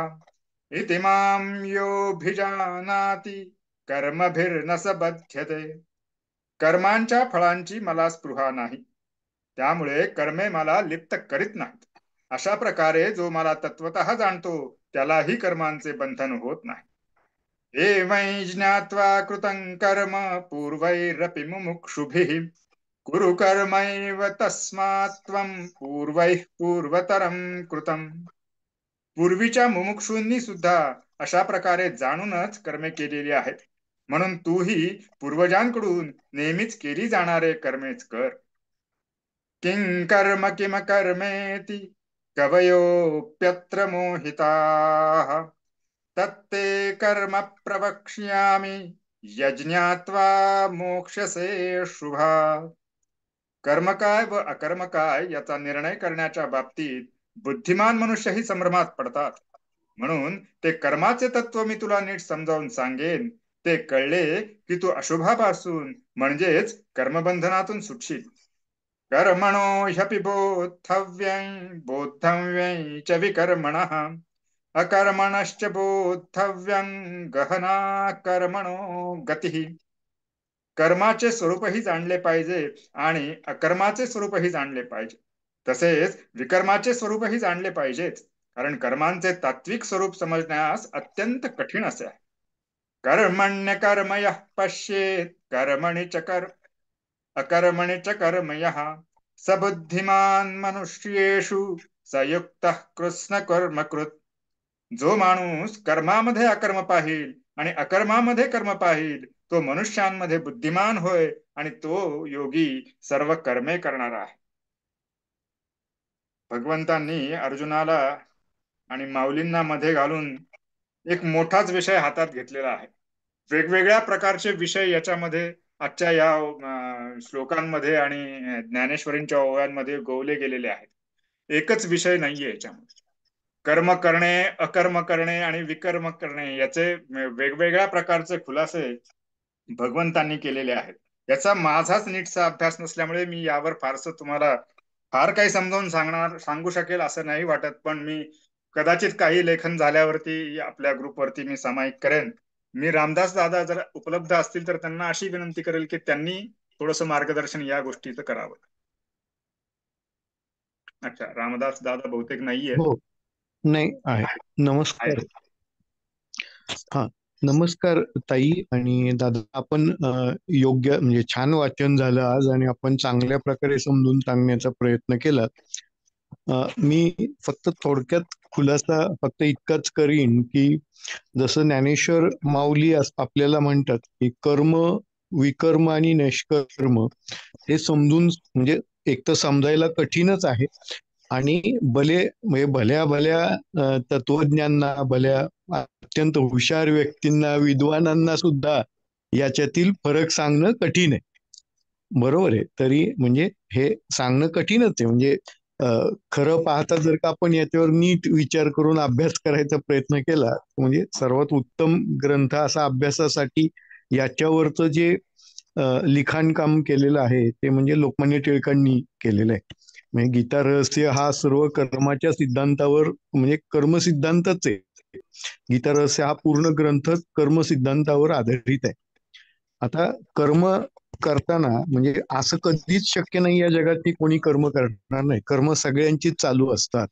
इति मां योऽभिजानाति कर्मभिर्न स बध्यते. कर्मांच्या फळांची मला स्पृहा नाही, त्यामुळे कर्मे मला लिप्त करीत नाहीत. अशा प्रकारे जो मला तत्वतः जाणतो त्यालाही कर्मांचे बंधन होत नाही. एवं ज्ञात्वा कृतं कर्म पूर्वैरपि मुमुक्षुभिः कुरु कर्मैव तस्मात् त्वं पूर्वैः पूर्वतरं कृतम्. पूर्वीच्या मुमुक्षूंनी सुद्धा अशा प्रकारे जाणूनच कर्मे केलेली आहेत, म्हणून तूही पूर्वजांकडून नेहमीच केली जाणारे कर्मेच कर. किं कर्म किम कर्मेति कवयोप्यत्र मोहिताः तत्ते कर्म प्रवक्ष्यामि यज्ञात्वा मोक्षसे शुभा. कर्म काय व अकर्म काय याचा निर्णय करण्याच्या बाबतीत बुद्धिमान मनुष्यही संभ्रमात पडतात. म्हणून ते कर्माचे तत्व मी तुला नीट समजावून सांगेन. ते कळले की तू अशुभापासून म्हणजेच कर्मबंधनातून सुटशील. कर्मणो ह्यपि बोद्धव्यं बोद्धव्यं च विकर्मणः अकर्मणश्च बोद्धव्यं गहना कर्मणो गतिः. कर्माचे स्वरूपही जाणले पाहिजे आणि अकर्माचे स्वरूपही जाणले पाहिजे. तसेच विकर्माचे स्वरूपही जाणले पाहिजेच, कारण कर्मांचे तात्विक स्वरूप समजण्यास अत्यंत कठीण असे आहे. कर्मण्य कर्मयः पश्येत कर्मणि च अकर्मणि च कर्मयः स बुद्धिमान मनुष्येषु सयुक्तः कृष्ण कर्मकृत. जो माणूस कर्मामध्ये अकर्म पाहिल आणि अकर्मामध्ये कर्म पाहिल तो मनुष्यांमध्ये बुद्धिमान होय आणि तो योगी सर्व कर्मे करणारा आहे. भगवंतांनी अर्जुनाला आणि माऊलींना मध्ये घालून एक मोठाच विषय हातात घेतलेला आहे. वेगवेगळ्या प्रकारचे विषय याच्यामध्ये आजच्या या श्लोकांमध्ये आणि ज्ञानेश्वरींच्या ओव्यांमध्ये गोवले गेलेले आहेत. एकच विषय नाहीये याच्यामध्ये. कर्म करणे, अकर्म करणे आणि विकर्म करणे याचे वेगवेगळ्या प्रकारचे खुलासे भगवंतांनी केलेले आहेत. याचा माझाच नीटसा अभ्यास नसल्यामुळे मी यावर फारसं तुम्हाला फार काही समजावून सांगू शकेल असं नाही वाटत, पण मी कदाचित काही लेखन झाल्यावरती आपल्या ग्रुपवरती मी सामायिक करेन. मी रामदास दादा जर उपलब्ध असतील तर त्यांना अशी विनंती करेल की त्यांनी थोडस मार्गदर्शन या गोष्टीचं करावं. अच्छा, रामदास दादा बहुतेक नाहीये. हो, नाही आहे. नमस्कार. हा, नमस्कार ताई आणि दादा. आपण योग्य म्हणजे छान वाचन झालं आज आणि आपण चांगल्या प्रकारे समजून सांगण्याचा प्रयत्न केला. मी फक्त थोडक्यात खुलासा फक्त इतकाच करीन की जसं ज्ञानेश्वर माऊली आपल्याला म्हणतात की कर्म, विकर्म आणि निष्कर्म हे समजून म्हणजे एक तर समजायला कठीणच आहे आणि म्हणजे भल्या भल्या तत्वज्ञांना, भल्या अत्यंत हुशार व्यक्तींना, विद्वानांना सुद्धा याच्यातील फरक सांगणं कठीण आहे. बरोबर आहे. तरी म्हणजे हे सांगणं कठीणच आहे. म्हणजे खरं पाहता जर का आपण याच्यावर नीट विचार करून अभ्यास करायचा प्रयत्न केला म्हणजे सर्वात उत्तम ग्रंथ असा अभ्यासासाठी याच्यावरचं जे लिखाण काम केलेलं आहे ते म्हणजे लोकमान्य टिळकांनी केलेलं आहे. म्हणजे गीता रहस्य हा सर्व कर्माच्या सिद्धांतावर म्हणजे कर्म सिद्धांतच आहे. गीता रहस्य हा पूर्ण ग्रंथ कर्म सिद्धांतावर आधारित आहे. आता कर्म करताना म्हणजे असं कधीच शक्य नाही या जगात की कोणी कर्म करणार नाही. कर्म सगळ्यांचीच चालू असतात.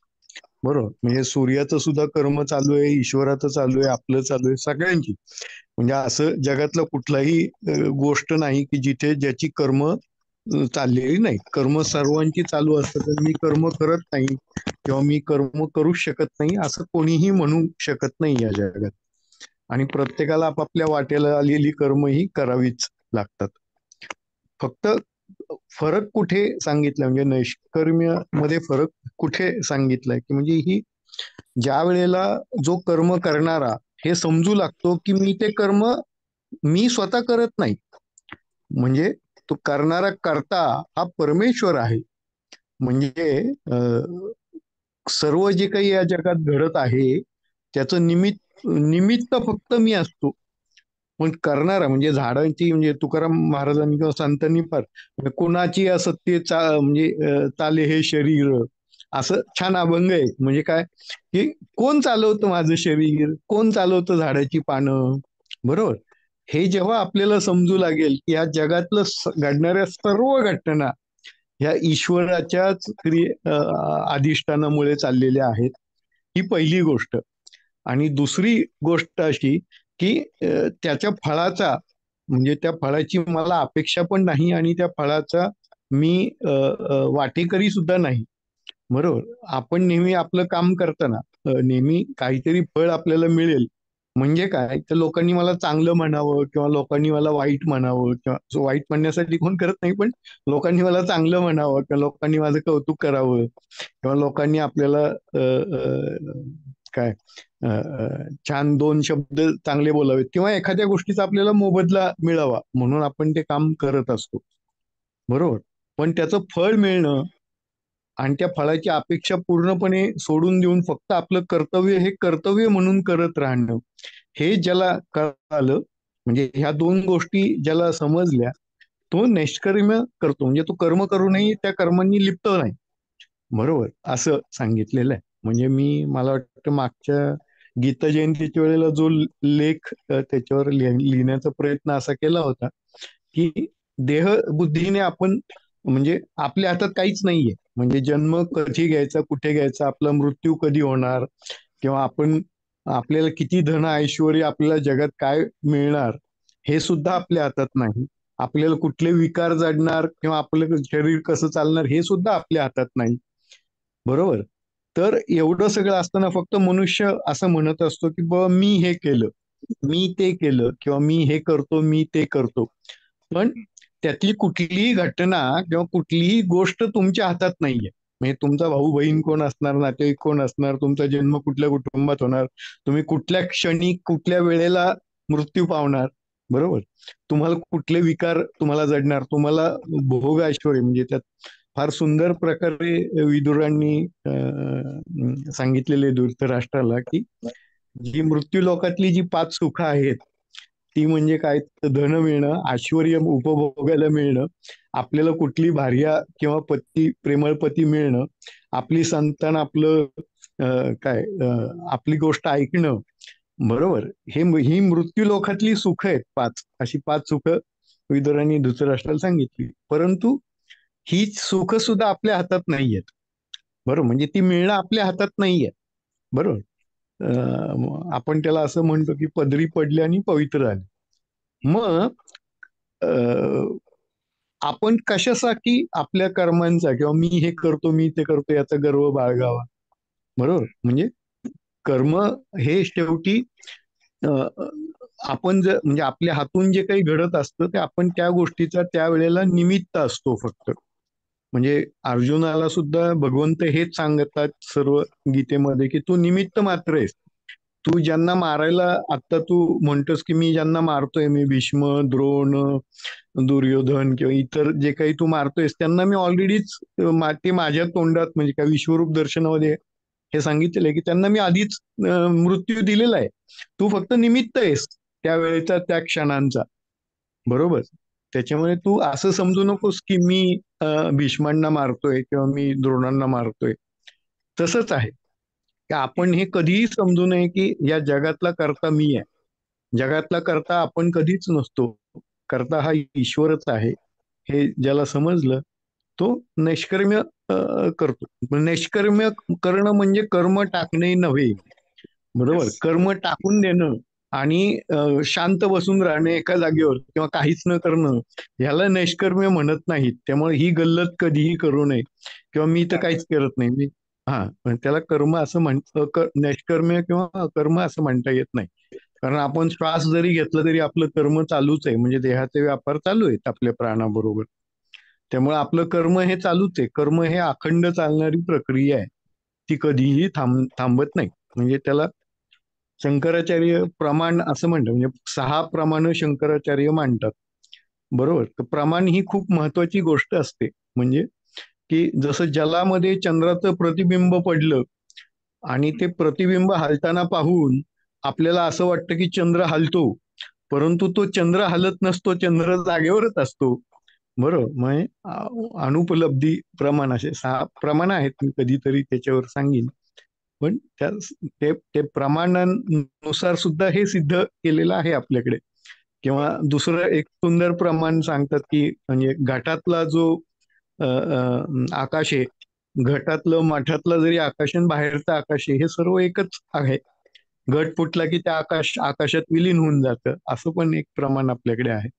बरोबर. म्हणजे सूर्याचं सुद्धा कर्म चालू आहे, ईश्वराचं चालू आहे, आपलं चालू आहे, सगळ्यांची. म्हणजे असं जगातलं कुठलाही गोष्ट नाही की जिथे ज्याची कर्म चाललेली नाही. कर्म सर्वांची चालू असतात. मी कर्म करत नाही किंवा मी कर्म करू शकत नाही असं कोणीही म्हणू शकत नाही या जगात. आणि प्रत्येकाला आपापल्या वाटेला आलेली कर्म ही करावीच लागतात. फक्त फरक कुठे सांगितलाय म्हणजे नैष्कर्म्य मध्ये फरक कुठे सांगितलाय की म्हणजे ही ज्या वेळेला जो कर्म करणारा हे समजू लागतो की मी ते कर्म मी स्वतः करत नाही, म्हणजे तो करणारा कर्ता हा परमेश्वर आहे. म्हणजे सर्व जे काही या जगात घडत आहे त्याचं निमित्त फक्त मी असतो. पण करणारा म्हणजे झाडांची म्हणजे तुकाराम महाराजांनी किंवा संतांनी फार कोणाची असत्य म्हणजे चाले हे शरीर असं छान अभंग आहे. म्हणजे काय की कोण चालवतं माझं शरीर, कोण चालवतं झाडाची पानं, बरोबर. हे जेव्हा आपल्याला समजू लागेल की या जगातलं घडणाऱ्या सर्व घटना ह्या ईश्वराच्याच अधिष्ठानामुळे चाललेल्या आहेत, ही पहिली गोष्ट. आणि दुसरी गोष्ट अशी की त्याच्या फळाचा म्हणजे त्या फळाची मला अपेक्षा पण नाही आणि त्या फळाचा मी वाटेकरी सुद्धा नाही, बरोबर. आपण नेहमी आपलं काम करताना नेहमी काहीतरी फळ आपल्याला मिळेल म्हणजे काय तर लोकांनी मला चांगलं म्हणावं किंवा लोकांनी मला वाईट म्हणावं, किंवा वाईट म्हणण्यासाठी कोण करत नाही, पण लोकांनी मला चांगलं म्हणावं किंवा लोकांनी माझं कौतुक करावं किंवा लोकांनी आपल्याला काय छान दोन शब्द चांगले बोलावेत किंवा एखाद्या गोष्टीचा आपल्याला मोबदला मिळावा म्हणून आपण ते काम करत असतो, बरोबर. पण त्याचं फळ मिळणं आणि त्या फळाची अपेक्षा पूर्णपणे सोडून देऊन फक्त आपलं कर्तव्य हे कर्तव्य म्हणून करत राहणं, हे ज्याला कळालं म्हणजे ह्या दोन गोष्टी ज्याला समजल्या तो नैष्कर्म्य करतो. म्हणजे तो कर्म करूनही त्या कर्मांनी लिप्त नाही, बरोबर, असं सांगितलेलं आहे. म्हणजे मला वाटतं मागच्या गीता जयंतीच्या वेळेला जो लेख त्याच्यावर लिहिण्याचा प्रयत्न असा केला होता की देह बुद्धीने आपण म्हणजे आपल्या हातात काहीच नाहीये. म्हणजे जन्म कधी घ्यायचा, कुठे घ्यायचा, आपला मृत्यू कधी होणार किंवा आपल्याला किती धन ऐश्वर आपल्याला जगात काय मिळणार हे सुद्धा आपल्या हातात नाही. आपल्याला कुठले विकार जडणार किंवा आपलं शरीर कसं चालणार हे सुद्धा आपल्या हातात नाही, बरोबर. तर एवढं सगळं असताना फक्त मनुष्य असं म्हणत असतो की मी हे केलं, मी ते केलं किंवा मी हे करतो, मी ते करतो. पण त्यातली कुठलीही घटना किंवा कुठलीही गोष्ट तुमच्या हातात नाहीये. म्हणजे तुमचा भाऊ बहीण कोण असणार, नातेवाईक कोण असणार, तुमचा जन्म कुठल्या कुटुंबात होणार, तुम्ही कुठल्या क्षणी कुठल्या वेळेला मृत्यू पावणार, बरोबर. तुम्हाला कुठले विकार तुम्हाला जडणार, तुम्हाला भोग ऐश्वर्य म्हणजे त्यात फार सुंदर प्रकारे विदुरांनी सांगितलेले धृतराष्ट्राला की जी मृत्यू लोकातली जी 5 सुखं आहेत ती म्हणजे काय तर धन मिळणं, ऐश्वर्य उपभोगायला मिळणं, आपल्याला कुठली भार्या किंवा पती प्रेमळ पती मिळणं, आपली संतान आपलं आपली गोष्ट ऐकणं, बरोबर. ही मृत्यू लोकातली सुख आहेत 5, अशी 5 सुख विदुरांनी धृतराष्ट्राला सांगितली. परंतु ही सुख सुद्धा आपल्या हातात नाहीयेत, बरोबर. म्हणजे ती मिळणं आपल्या हातात नाहीये, बरोबर. आपण त्याला असं म्हणतो की पदरी पडले आणि पवित्र आले. मग आपण कशासाठी आपल्या कर्मांचा किंवा मी हे करतो, मी ते करतो याचा गर्व बाळगावा, बरोबर. म्हणजे कर्म हे शेवटी आपण जर म्हणजे आपल्या हातून जे काही घडत असतं ते आपण त्या गोष्टीचा त्यावेळेला निमित्त असतो फक्त. म्हणजे अर्जुनाला सुद्धा भगवंत हेच सांगतात सर्व गीतेमध्ये की तू निमित्त मात्र आहेस. तू ज्यांना मारायला आता तू म्हणतोस की मी ज्यांना मारतोय, मी भीष्म, द्रोण, दुर्योधन किंवा इतर जे काही तू मारतोयस त्यांना मी ऑलरेडीच ते माझ्या तोंडात म्हणजे काय विश्वरूप दर्शनामध्ये हे सांगितलेलं आहे की त्यांना मी आधीच मृत्यू दिलेला आहे. तू फक्त निमित्त आहेस त्या वेळेचा, त्या क्षणांचा, बरोबर. त्याच्यामुळे तू असं समजू नकोस की मी भीष्मांना मारतोय किंवा मी द्रोणांना मारतोय. तसंच आहे की आपण हे कधीही समजू नये की या जगातला कर्ता मी आहे. जगातला कर्ता आपण कधीच नसतो. कर्ता हा ईश्वरच आहे. हे ज्याला समजलं तो नैष्कर्म्य करतो. नैष्कर्म्य करणं म्हणजे कर्म टाकणे नव्हे, बरोबर. येस. कर्म टाकून देणं आणि शांत बसून राहणे एका जागेवर किंवा काहीच न करणं ह्याला नैष्कर्म्य म्हणत नाहीत. त्यामुळे ही गल्लत कधीही करू नये किंवा मी तर काहीच करत नाही मी पण त्याला कर्म असं नैष्कर्म्य किंवा कर्म असं म्हणता येत नाही. कारण आपण श्वास जरी घेतला तरी आपलं कर्म चालूच आहे, म्हणजे देहाचे व्यापार चालू आहेत आपल्या प्राणाबरोबर. त्यामुळे आपलं कर्म हे चालूच आहे. कर्म हे अखंड चालणारी प्रक्रिया आहे, ती कधीही थांबत नाही. म्हणजे त्याला शंकराचार्य प्रमाण असं म्हणतात, म्हणजे 6 प्रमाण शंकराचार्य मांडतात. बरोबर. तर प्रमाण ही खूप महत्वाची गोष्ट असते. म्हणजे की जसं जलामध्ये चंद्राचं प्रतिबिंब पडलं आणि ते प्रतिबिंब हालताना पाहून आपल्याला असं वाटतं की चंद्र हलतो, परंतु तो चंद्र हलत नसतो, चंद्र जागेवरच असतो. बरोबर. म्हणजे अनुपलब्धी प्रमाण असे 6 प्रमाण आहेत. मी कधीतरी त्याच्यावर सांगेन. पण ते प्रमाणानुसार सुद्धा हे सिद्ध केलेलं आहे आपल्याकडे. किंवा दुसरं एक सुंदर प्रमाण सांगतात की म्हणजे घटातला जो आकाश आहे, घटातलं माठातलं जरी आकाश आणि बाहेरचं आकाश आहे, हे सर्व एकच आहे. घट फुटला की त्या आकाशात विलीन होऊन जातं, असं पण एक प्रमाण आपल्याकडे आहे.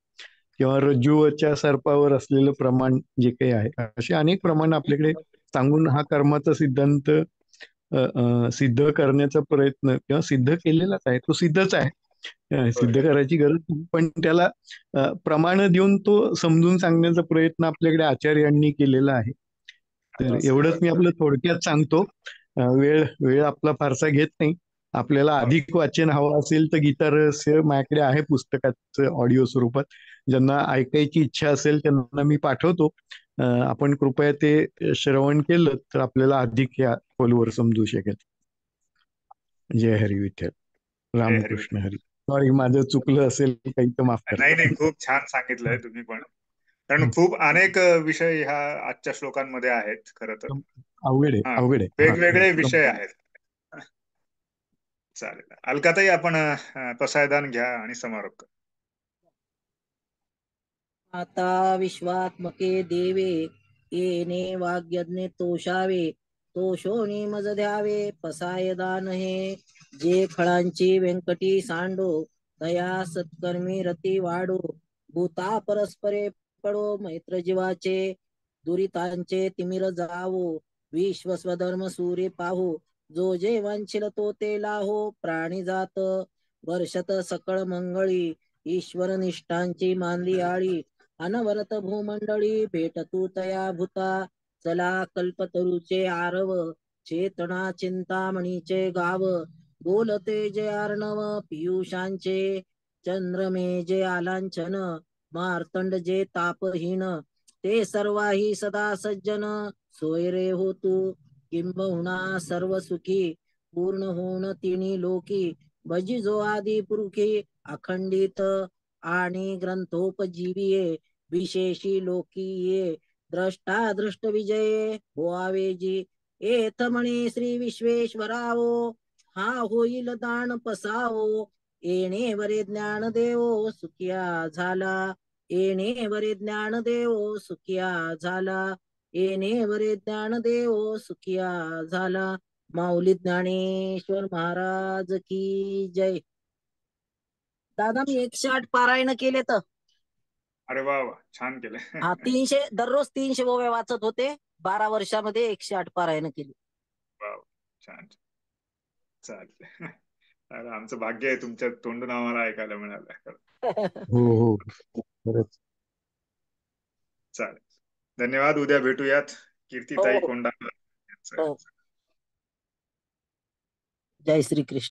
किंवा रज्जुवच्या सर्पावर असलेलं प्रमाण जे काही आहे, असे अनेक प्रमाण आपल्याकडे सांगून हा कर्माचा सिद्धांत सिद्ध करण्याचा प्रयत्न किंवा सिद्ध केलेलाच आहे. तो सिद्धच आहे. सिद्ध करायची गरज नाही, पण त्याला प्रमाण देऊन तो समजून सांगण्याचा प्रयत्न आपल्याकडे आचार्यांनी केलेला आहे. तर एवढंच मी आपलं थोडक्यात सांगतो. वेळ वेळ आपला फारसा घेत नाही. आपल्याला अधिक वाचन हवं असेल तर गीता रहस्य माझ्याकडे आहे पुस्तकाचं ऑडिओ स्वरूपात. ज्यांना ऐकायची इच्छा असेल त्यांना मी पाठवतो. आपण कृपया ते श्रवण केलं तर आपल्याला अधिक या खोलवर समजू शकेल. जय हरी विठ्ठल. रामकृष्ण हरी. सॉरी, माझं चुकलं असेल काही तर माफ करा. नाही नाही, खूप छान सांगितलंय तुम्ही पण. कारण खूप अनेक विषय ह्या आजच्या श्लोकांमध्ये आहेत खरं तर. अवघड आहे, अवघड आहे. वेगवेगळे विषय आहेत. चालेल. अलकाताई, आपण पसायदान घ्या आणि समारोप करा. आता विश्वात्मके देवे येणे वाग्यज्ञे तोषावे, तोषोनी मज द्यावे पसायदान हे. जे फळांची व्यंकटी सांडो, तया सत्कर्मी रती वाढो. भूता परस्परे पडो मैत्र जीवाचे, दुरितांचे तिमिर जावो. विश्व स्वधर्म सूर्य पाहो, जो जे वांछिल तो ते लाहो. प्राणी जात वर्षत सकळ मंगळी, ईश्वर निष्ठांची मानली आळी. अनवरत भूमंडळी भेटतू तया भूता, चला कल्पतरूचे आरव. चेतना चिंतामणीचे गाव, बोलते जे अर्णव पियुषांचे. चंद्रमे जे आलांछन, मार्तंड जे तापहीन. ते सर्वाही सदा सज्जन, सोयरे हो तू किंबहुना सर्व सुखी. पूर्ण होऊन तिन्ही लोकी, भजी जो आदी पुरुखी. अखंडित आणि ग्रंथोपजीविये, विशेषी लोकीये. द्रष्टा दृष्ट विजये होआवेजी. एथ म्हणे श्री विश्वेश्वरावो, हा होईल दान पसावो. येणे वरे ज्ञान देवो सुखिया झाला, येणे वरे ज्ञान देवो सुखिया झाला. येणे वरे ज्ञान देवो सुखिया झाला. माऊली ज्ञानेश्वर महाराज की जय. दादा, मी 108 पारायण केले तर. अरे वा वा, छान केलं. हा, 300 दररोज 300 ओव्या वाचत होते. 12 वर्षामध्ये 108 पारायण केली. वा, छान. चालेल. अरे, आमचं भाग्य आहे तुमच्या तोंडून आम्हाला ऐकायला मिळालं. हो हो, खरंच. चालेल, धन्यवाद. उद्या भेटूयात. कीर्तिताई हो, कोंडा. हो. जय श्री कृष्ण.